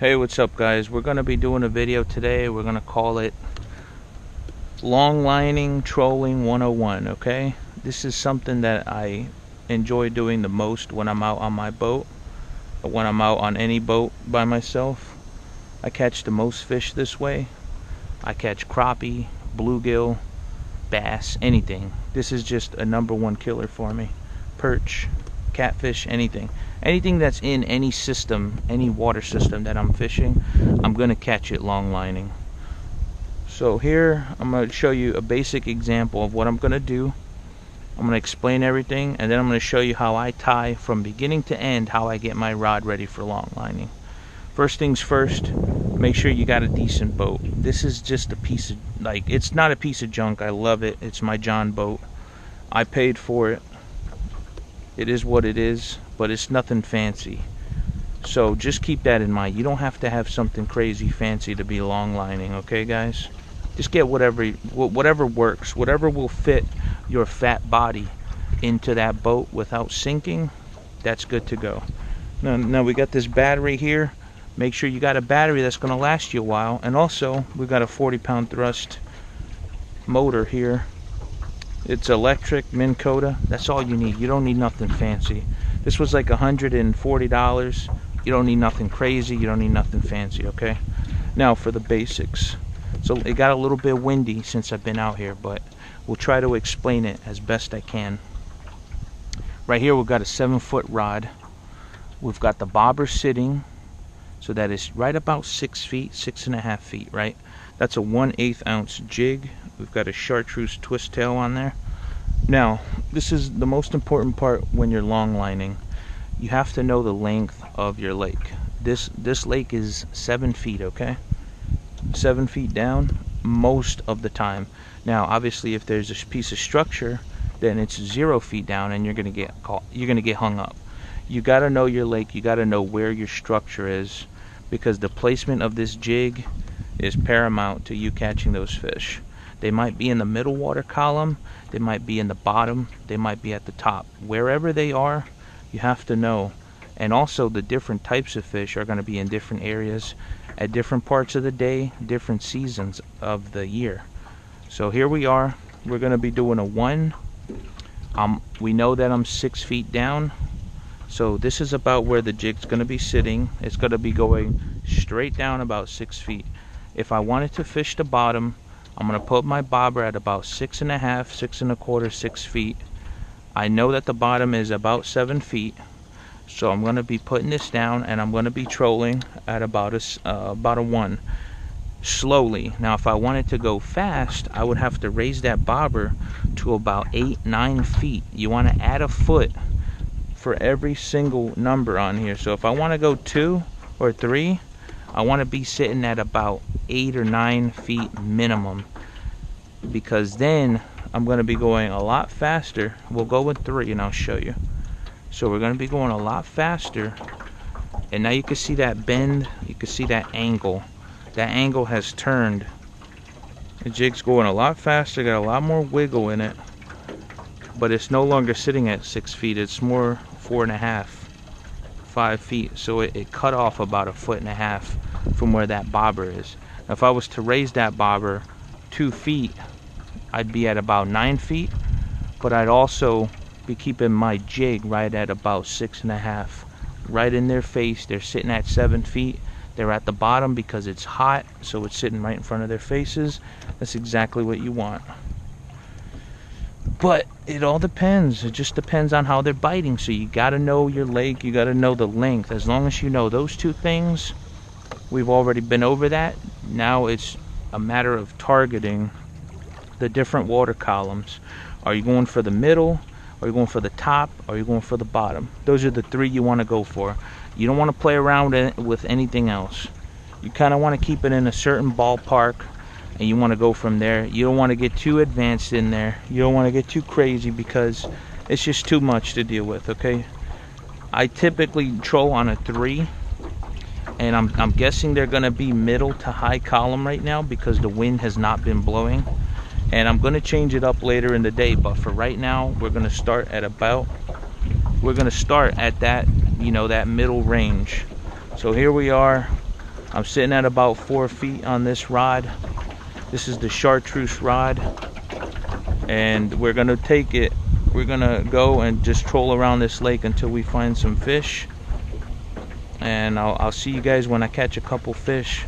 Hey, what's up guys? We're going to be doing a video today. We're going to call it Long Lining Trolling 101, okay? This is something that I enjoy doing the most when I'm out on my boat, or when I'm out on any boat by myself. I catch the most fish this way. I catch crappie, bluegill, bass, anything. This is just a #1 killer for me. Perch, catfish, anything that's in any system, any water system that I'm fishing, I'm gonna catch it long lining. So here I'm gonna show you a basic example of what I'm gonna do. I'm gonna explain everything, and then I'm gonna show you how I tie from beginning to end, how I get my rod ready for long lining. First things first, make sure you got a decent boat. This is just a piece of, it's not a piece of junk. I love it. It's my John boat. I paid for it. It is what it is, but it's nothing fancy. So just keep that in mind. You don't have to have something crazy fancy to be long lining, okay guys? Just get whatever works, whatever will fit your fat body into that boat without sinking. That's good to go. Now we got this battery here. Make sure you got a battery that's going to last you a while. And also we got a 40-pound thrust motor here. It's electric, Minn Kota. That's all you need. You don't need nothing fancy. This was like $140. You don't need nothing crazy. You don't need nothing fancy, okay? Now for the basics. So it got a little bit windy since I've been out here, but we'll try to explain it as best I can. Right here we've got a 7-foot rod. We've got the bobber sitting, so that is right about 6 feet, 6.5 feet, right? That's a 1/8 ounce jig. We've got a chartreuse twist tail on there. Now, this is the most important part when you're long lining. You have to know the length of your lake. This lake is 7 feet, okay? 7 feet down most of the time. Now, obviously, if there's a piece of structure, then it's 0 feet down, and you're gonna get caught. You're gonna get hung up. You gotta know your lake. You gotta know where your structure is, because the placement of this jig is paramount to you catching those fish. They might be in the middle water column, they might be in the bottom, they might be at the top. Wherever they are, you have to know. And also the different types of fish are going to be in different areas at different parts of the day, different seasons of the year. So here we are. We're going to be doing a 1. We know that I'm 6 feet down. So this is about where the jig's going to be sitting. It's going to be going straight down about 6 feet. If I wanted to fish the bottom, I'm going to put my bobber at about 6.5, 6.25, 6 feet. I know that the bottom is about 7 feet. So I'm going to be putting this down, and I'm going to be trolling at about a 1. Slowly. Now if I wanted to go fast, I would have to raise that bobber to about 8, 9 feet. You want to add a foot for every single number on here. So if I want to go 2 or 3, I want to be sitting at about 8 or 9 feet minimum, because then I'm going to be going a lot faster. We'll go with 3 and I'll show you. So we're going to be going a lot faster, and now you can see that bend, you can see that angle. That angle has turned. The jig's going a lot faster, got a lot more wiggle in it, but it's no longer sitting at 6 feet. It's more 4.5, 5 feet. So it cut off about 1.5 feet from where that bobber is. Now, if I was to raise that bobber 2 feet, I'd be at about 9 feet, but I'd also be keeping my jig right at about 6.5, right in their face. They're sitting at 7 feet. They're at the bottom because it's hot, so it's sitting right in front of their faces. That's exactly what you want. But it all depends. It just depends on how they're biting. So you got to know your lake. You got to know the length. As long as you know those 2 things, we've already been over that. Now it's a matter of targeting the different water columns. Are you going for the middle? Are you going for the top? Are you going for the bottom? Those are the 3 you want to go for. You don't want to play around with anything else. You kind of want to keep it in a certain ballpark, and you want to go from there. You don't want to get too advanced in there. You don't want to get too crazy, because it's just too much to deal with, okay? I typically troll on a 3, and I'm guessing they're going to be middle to high column right now because the wind has not been blowing. And I'm going to change it up later in the day, but for right now, we're going to start at that, that middle range. So here we are. I'm sitting at about 4 feet on this rod. This is the chartreuse rod, and we're gonna take it. We're gonna go and just troll around this lake until we find some fish, and I'll see you guys when I catch a couple fish.